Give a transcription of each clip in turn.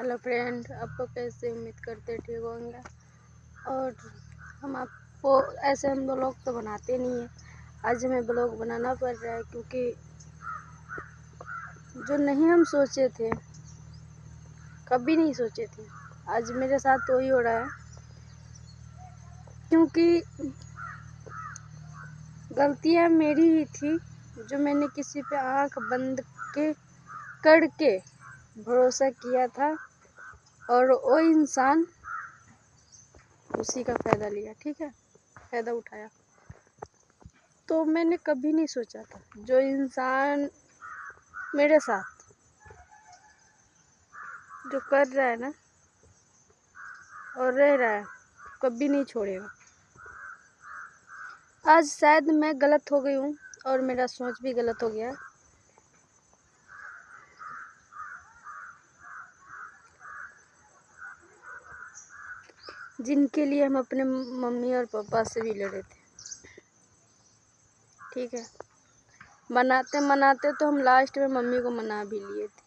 Hello friend, आपको कैसे उम्मीद करते ठीक होंगे। और हम आपको ऐसे हम ब्लॉग तो बनाते नहीं हैं। आज हमें ब्लॉग बनाना पड़ रहा है क्योंकि जो नहीं हम सोचे थे, कभी नहीं सोचे थे, आज मेरे साथ तो ही हो रहा है। क्योंकि गलतियाँ मेरी ही थी, जो मैंने किसी पे आंख बंद करके भरोसा किया था और वो इंसान उसी का फ़ायदा लिया। ठीक है, फ़ायदा उठाया। तो मैंने कभी नहीं सोचा था जो इंसान मेरे साथ जो कर रहा है ना और रह रहा है, कभी नहीं छोड़ेगा। आज शायद मैं गलत हो गई हूँ और मेरा सोच भी गलत हो गया। जिनके लिए हम अपने मम्मी और पापा से भी लड़े थे। ठीक है, मनाते मनाते तो हम लास्ट में मम्मी को मना भी लिए थे,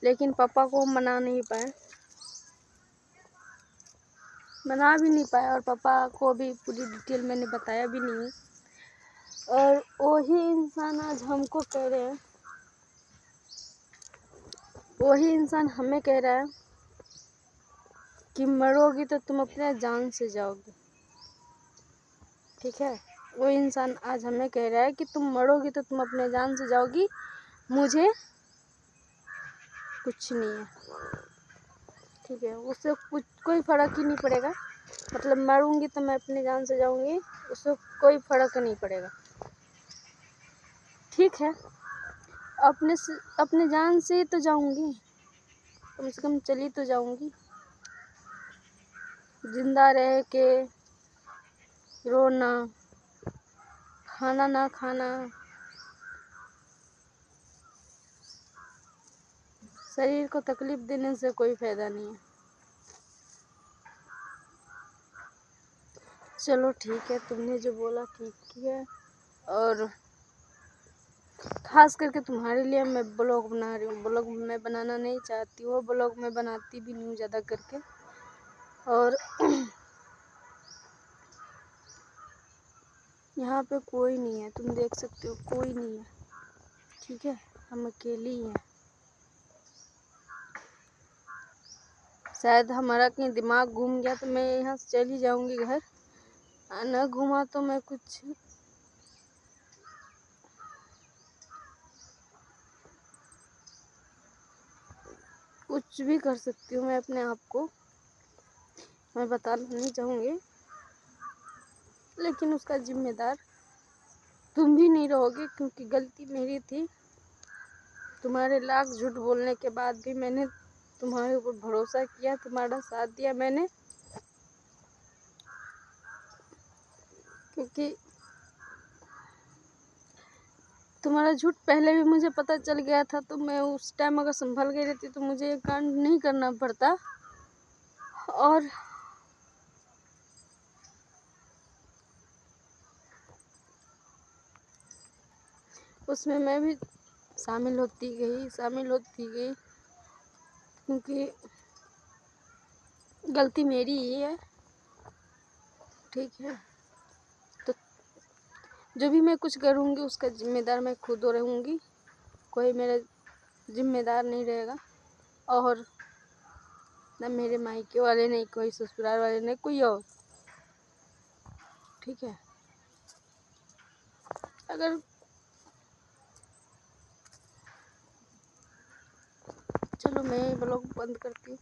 लेकिन पापा को हम मना भी नहीं पाए और पापा को भी पूरी डिटेल मैंने बताया भी नहीं। और वही इंसान आज हमको कह रहे हैं, वही इंसान हमें कह रहा है कि मरोगी तो तुम अपने जान से जाओगे। ठीक है, वो इंसान आज हमें कह रहा है कि तुम मरोगी तो तुम अपने जान से जाओगी, मुझे कुछ नहीं है। ठीक है, उससे कुछ कोई फ़र्क ही नहीं पड़ेगा। मतलब मरूंगी तो मैं अपनी जान से जाऊंगी, उससे कोई फ़र्क नहीं पड़ेगा। ठीक है, अपने जान से ही तो जाऊंगी, कम से कम चली तो जाऊंगी। जिंदा रह के रोना, खाना ना खाना, शरीर को तकलीफ देने से कोई फ़ायदा नहीं है। चलो ठीक है, तुमने जो बोला ठीक है। और खास करके तुम्हारे लिए मैं ब्लॉग बना रही हूँ। ब्लॉग मैं बनाना नहीं चाहती हूँ, ब्लॉग मैं बनाती भी नहीं हूँ ज़्यादा करके। और यहाँ पे कोई नहीं है, तुम देख सकते हो, कोई नहीं है। ठीक है, हम अकेले ही हैं। शायद हमारा कहीं दिमाग घूम गया तो मैं यहाँ से चली जाऊंगी घर, न घूमा तो मैं कुछ भी कर सकती हूँ। मैं अपने आप को मैं बताना नहीं चाहूँगी, लेकिन उसका जिम्मेदार तुम भी नहीं रहोगे, क्योंकि गलती मेरी थी। तुम्हारे लाख झूठ बोलने के बाद भी मैंने तुम्हारे ऊपर भरोसा किया, तुम्हारा साथ दिया मैंने, क्योंकि तुम्हारा झूठ पहले भी मुझे पता चल गया था। तो मैं उस टाइम अगर संभल गई रहती तो मुझे ये कांड नहीं करना पड़ता। और उसमें मैं भी शामिल होती गई, क्योंकि गलती मेरी ही है। ठीक है, तो जो भी मैं कुछ करूँगी उसका जिम्मेदार मैं खुद रहूँगी, कोई मेरा जिम्मेदार नहीं रहेगा। और न मेरे मायके वाले, नहीं कोई ससुराल वाले, नहीं कोई और। ठीक है, अगर चलो मैं ब्लॉग बंद करती हूँ।